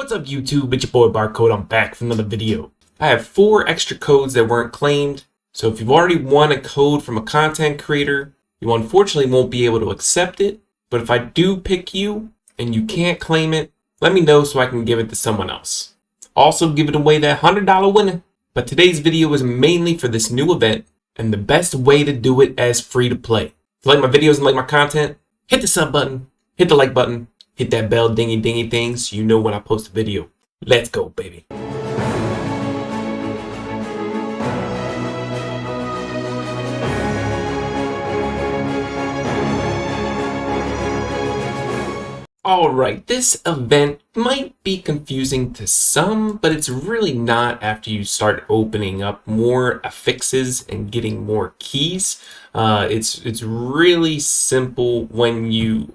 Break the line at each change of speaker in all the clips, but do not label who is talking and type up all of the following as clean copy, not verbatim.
What's up YouTube, it's your boy Barcode. I'm back for another video. I have 4 extra codes that weren't claimed, so if you've already won a code from a content creator, you unfortunately won't be able to accept it, but if I do pick you and you can't claim it, let me know so I can give it to someone else. Also give it away that $100 winner, but today's video is mainly for this new event and the best way to do it as free to play. If you like my videos and like my content, hit the sub button, hit the like button, hit that bell dingy thing so you know when I post a video. Let's go, baby. Alright, this event might be confusing to some, but it's really not after you start opening up more affixes and getting more keys. It's really simple when you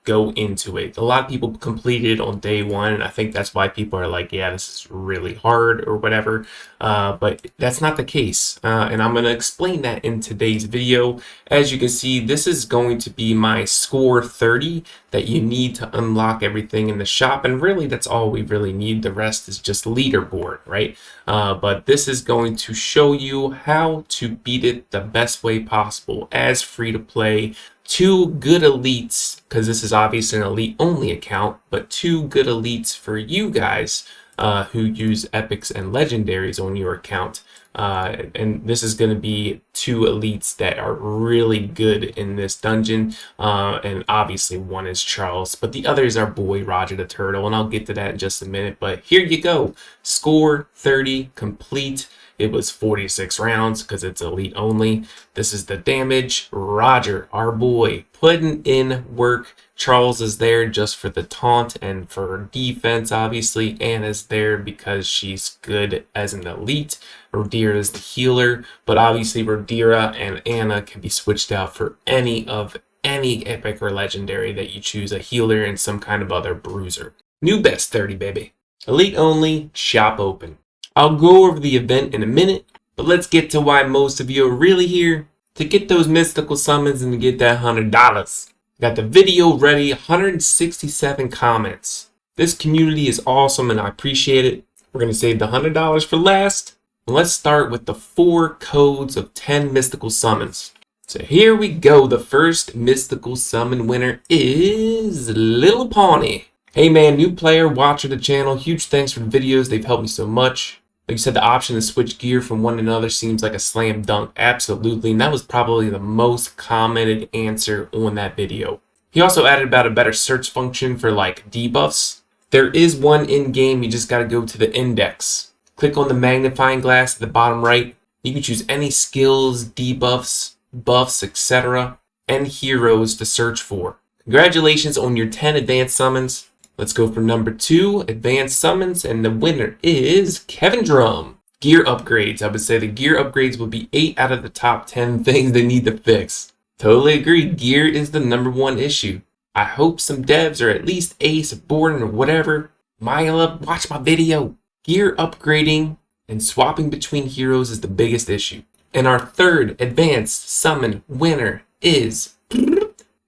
go into it. A lot of people completed it on day one, and I think that's why people are like, yeah, this is really hard or whatever, but that's not the case, and I'm going to explain that in today's video. As you can see, this is going to be my score 30 that you need to unlock everything in the shop, and really that's all we really need. The rest is just leaderboard, right? But this is going to show you how to beat it the best way possible as free to play. 2 good elites, because this is obviously an elite only account, but 2 good elites for you guys who use epics and legendaries on your account. And this is going to be 2 elites that are really good in this dungeon, and obviously one is Charles, but the other is our boy Roger the Turtle, and I'll get to that in just a minute. But here you go, score 30 complete. It was 46 rounds because it's elite only. This is the damage. Roger, our boy, putting in work. Charles is there just for the taunt and for defense, obviously. Anna's there because she's good as an elite. Rhodira is the healer, but obviously Rhodira and Anna can be switched out for any epic or legendary that you choose, a healer and some kind of other bruiser. New best 30, baby. Elite only, shop open. I'll go over the event in a minute, but let's get to why most of you are really here, to get those mystical summons and to get that $100. Got the video ready, 167 comments. This community is awesome and I appreciate it. We're going to save the $100 for last. Let's start with the 4 codes of 10 mystical summons. So here we go. The first mystical summon winner is Little Pawnee. Hey man, new player, watcher of the channel. Huge thanks for the videos. They've helped me so much. Like you said, the option to switch gear from one to another seems like a slam dunk. Absolutely. And that was probably the most commented answer on that video. He also added about a better search function for like debuffs. There is one in game. You just got to go to the index. Click on the magnifying glass at the bottom right. You can choose any skills, debuffs, buffs, etc. and heroes to search for. Congratulations on your 10 advanced summons. Let's go for number 2, advanced summons, and the winner is Kevin Drum. Gear upgrades. I would say the gear upgrades would be 8 out of the top 10 things they need to fix. Totally agree. Gear is the #1 issue. I hope some devs or at least Ace or Borden or whatever, Myla, watch my video. Gear upgrading and swapping between heroes is the biggest issue. And our 3rd advanced summon winner is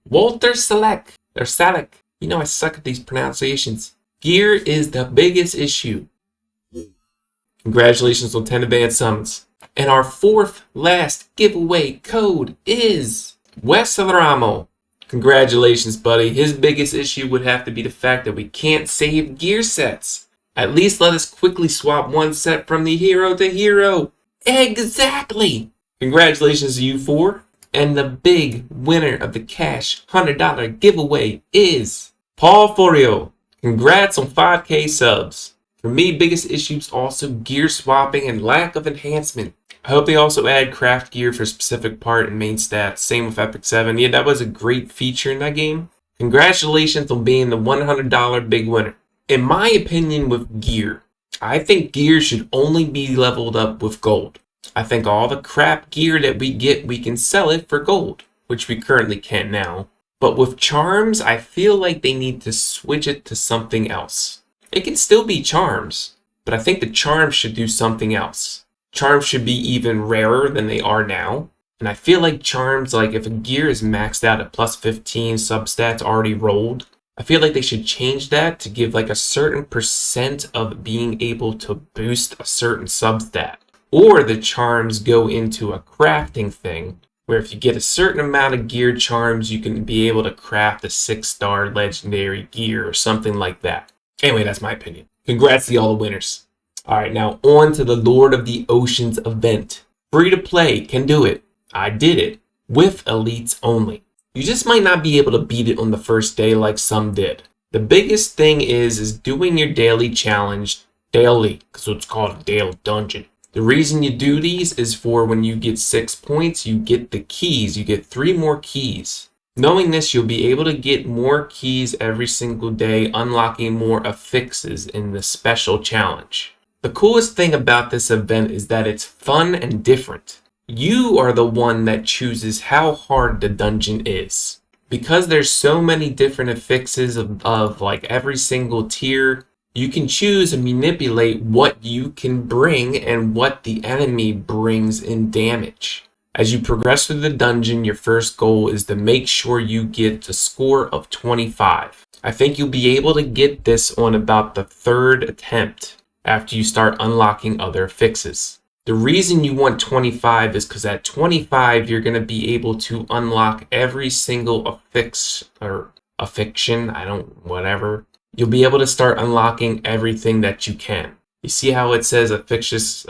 Walter Salek. Or Salek. You know I suck at these pronunciations. Gear is the biggest issue. Congratulations on 10 advanced summons. And our 4th last giveaway code is Wes Ramo. Congratulations, buddy. His biggest issue would have to be the fact that we can't save gear sets. At least let us quickly swap one set from the hero to hero. Exactly. Congratulations to you 4. And the big winner of the cash $100 giveaway is Paul Forio. Congrats on 5K subs. For me, biggest issues also gear swapping and lack of enhancement. I hope they also add craft gear for a specific part and main stats. Same with Epic 7. Yeah, that was a great feature in that game. Congratulations on being the $100 big winner. In my opinion with gear, I think gear should only be leveled up with gold. I think all the crap gear that we get, we can sell it for gold, which we currently can't now. But with charms, I feel like they need to switch it to something else. It can still be charms, but I think the charms should do something else. Charms should be even rarer than they are now. And I feel like charms, like if a gear is maxed out at plus 15 substats already rolled, I feel like they should change that to give like a certain percent of being able to boost a certain substat. Or the charms go into a crafting thing, where if you get a certain amount of gear charms, you can be able to craft a 6-star legendary gear or something like that. Anyway, that's my opinion. Congrats to all the winners. Alright, now on to the Lord of the Oceans event. Free to play, can do it. I did it. With elites only. You just might not be able to beat it on the first day like some did. The biggest thing is doing your daily challenge daily, because it's called a daily dungeon. The reason you do these is for when you get 6 points, you get the keys. You get 3 more keys. Knowing this, you'll be able to get more keys every single day, unlocking more affixes in the special challenge. The coolest thing about this event is that it's fun and different. You are the one that chooses how hard the dungeon is. Because there's so many different affixes of like every single tier, you can choose and manipulate what you can bring and what the enemy brings in damage. As you progress through the dungeon, your first goal is to make sure you get a score of 25. I think you'll be able to get this on about the 3rd attempt after you start unlocking other affixes. The reason you want 25 is because at 25, you're going to be able to unlock every single affix or affixion, whatever. You'll be able to start unlocking everything that you can. You see how it says affix,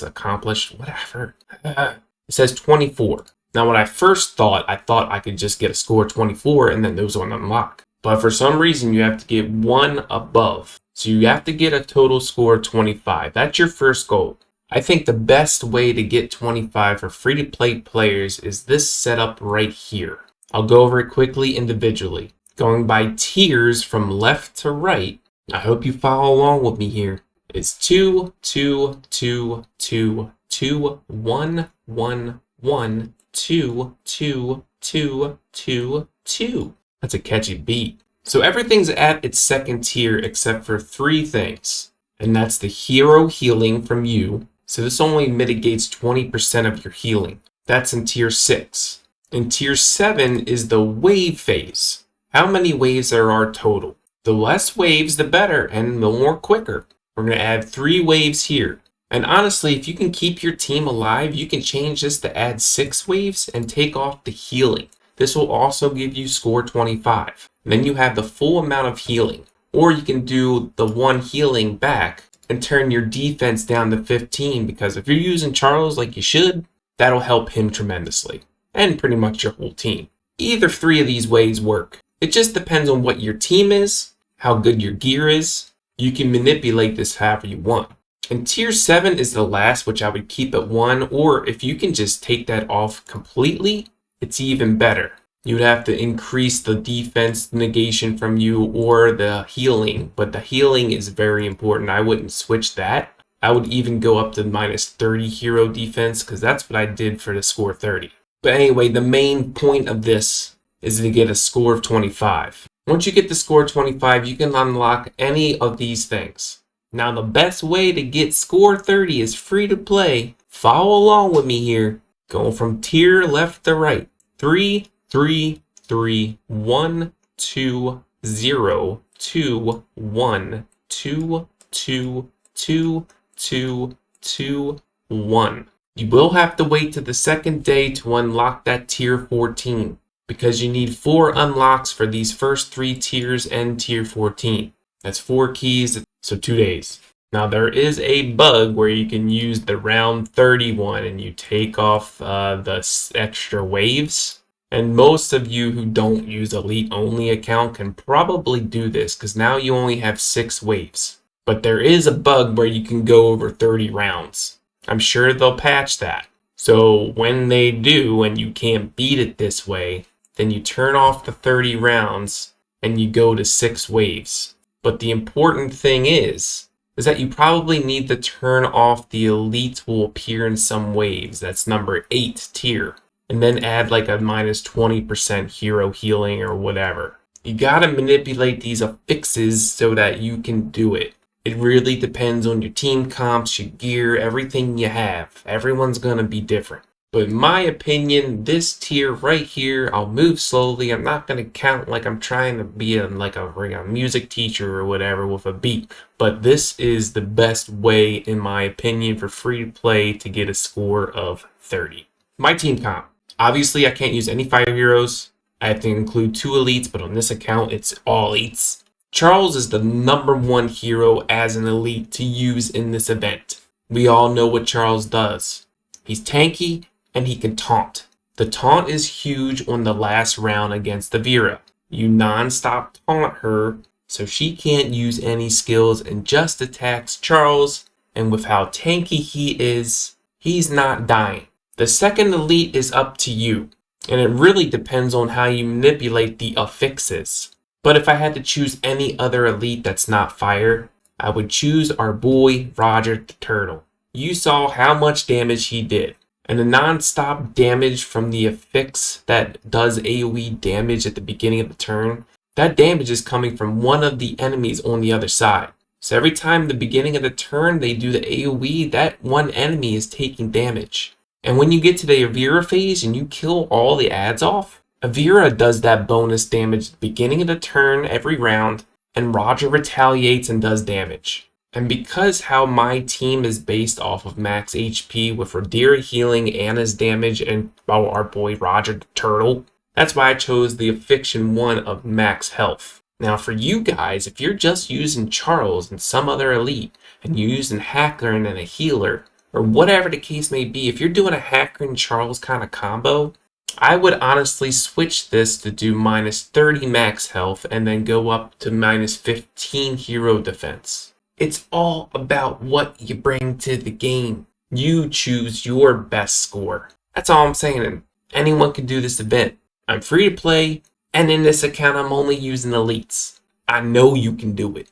accomplished, whatever. It says 24. Now, when I first thought I could just get a score 24 and then those would unlock. But for some reason, you have to get one above. So you have to get a total score of 25. That's your first goal. I think the best way to get 25 for free-to-play players is this setup right here. I'll go over it quickly individually. Going by tiers from left to right, I hope you follow along with me here. It's 2, 2, 2, 2, 2, 1, 1, 1, 2, 2, 2, 2, 2. That's a catchy beat. So everything's at its second tier except for 3 things. And that's the hero healing from you. So this only mitigates 20% of your healing. That's in tier 6. In tier 7 is the wave phase. How many waves there are total? The less waves, the better, and the more quicker. We're going to add 3 waves here. And honestly, if you can keep your team alive, you can change this to add 6 waves and take off the healing. This will also give you score 25. And then you have the full amount of healing. Or you can do the 1 healing back and turn your defense down to 15, because if you're using Charles like you should, that'll help him tremendously. And pretty much your whole team. Either 3 of these ways work. It just depends on what your team is, how good your gear is. You can manipulate this however you want. And tier 7 is the last, which I would keep at 1, or if you can just take that off completely, it's even better. You'd have to increase the defense negation from you or the healing, but the healing is very important. I wouldn't switch that. I would even go up to minus 30 hero defense, because that's what I did for the score 30. But anyway, the main point of this is to get a score of 25. Once you get the score 25, you can unlock any of these things. Now, the best way to get score 30 is free to play. Follow along with me here. Going from tier left to right. 3, 3, 3, 1, 2, 0, 2, 1, 2, 2, 2, 2, 2, 1. You will have to wait to the second day to unlock that tier 14, because you need 4 unlocks for these first 3 tiers and tier 14. That's 4 keys, so 2 days. Now, there is a bug where you can use the round 31 and you take off the extra waves. And most of you who don't use Elite Only account can probably do this, because now you only have 6 waves. But there is a bug where you can go over 30 rounds. I'm sure they'll patch that. So when they do and you can't beat it this way, then you turn off the 30 rounds and you go to 6 waves. But the important thing is that you probably need to turn off the Elite will appear in some waves. That's number 8 tier. And then add like a minus 20% hero healing or whatever. You gotta manipulate these affixes so that you can do it. It really depends on your team comps, your gear, everything you have. Everyone's gonna be different. But in my opinion, this tier right here, I'll move slowly. I'm not going to count like I'm trying to be like a music teacher or whatever with a beat. But this is the best way, in my opinion, for free to play to get a score of 30. My team comp. Obviously, I can't use any fire heroes. I have to include 2 elites, but on this account, it's all elites. Charles is the #1 hero as an elite to use in this event. We all know what Charles does. He's tanky and he can taunt. The taunt is huge on the last round against the Vera. You non-stop taunt her so she can't use any skills and just attacks Charles, and with how tanky he is, he's not dying. The second elite is up to you, and it really depends on how you manipulate the affixes. But if I had to choose any other elite that's not fire, I would choose our boy Roger the Turtle. You saw how much damage he did, and the non-stop damage from the affix that does AoE damage at the beginning of the turn, that damage is coming from one of the enemies on the other side. So every time the beginning of the turn they do the AoE, that one enemy is taking damage. And when you get to the Avira phase and you kill all the adds off, Avira does that bonus damage at the beginning of the turn every round, and Roger retaliates and does damage. And because how my team is based off of max HP with Radira healing, Anna's damage, and our boy Roger the Turtle, that's why I chose the Affiction 1 of max health. Now for you guys, if you're just using Charles and some other elite, and you're using Hacker and then a healer, or whatever the case may be, if you're doing a Hacker and Charles kind of combo, I would honestly switch this to do -30 max health and then go up to -15 hero defense. It's all about what you bring to the game. You choose your best score. That's all I'm saying, and anyone can do this event. I'm free to play, and in this account I'm only using elites. I know you can do it.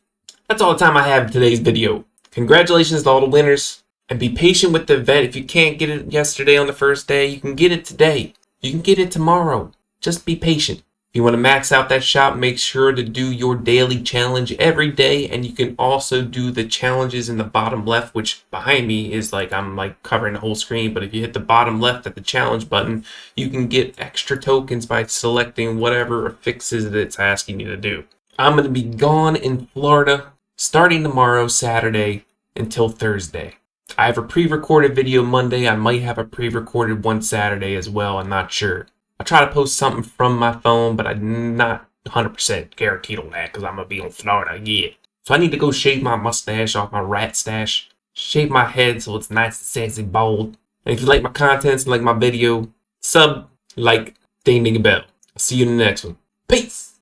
That's all the time I have in today's video. Congratulations to all the winners, and be patient with the event. If you can't get it yesterday on the first day, you can get it today. You can get it tomorrow. Just be patient. If you want to max out that shop, make sure to do your daily challenge every day, and you can also do the challenges in the bottom left, which behind me is like I'm like covering the whole screen, but if you hit the bottom left at the challenge button, you can get extra tokens by selecting whatever affixes that it's asking you to do. I'm going to be gone in Florida starting tomorrow, Saturday, until Thursday. I have a pre-recorded video Monday. I might have a pre-recorded one Saturday as well. I'm not sure. I'll try to post something from my phone, but I'm not 100% guaranteed on that because I'm going to be on Florida yet. So I need to go shave my mustache off my rat stash. Shave my head so it's nice and sexy bald. And if you like my contents and like my video, sub, like, ding, ding a bell. I'll see you in the next one. Peace!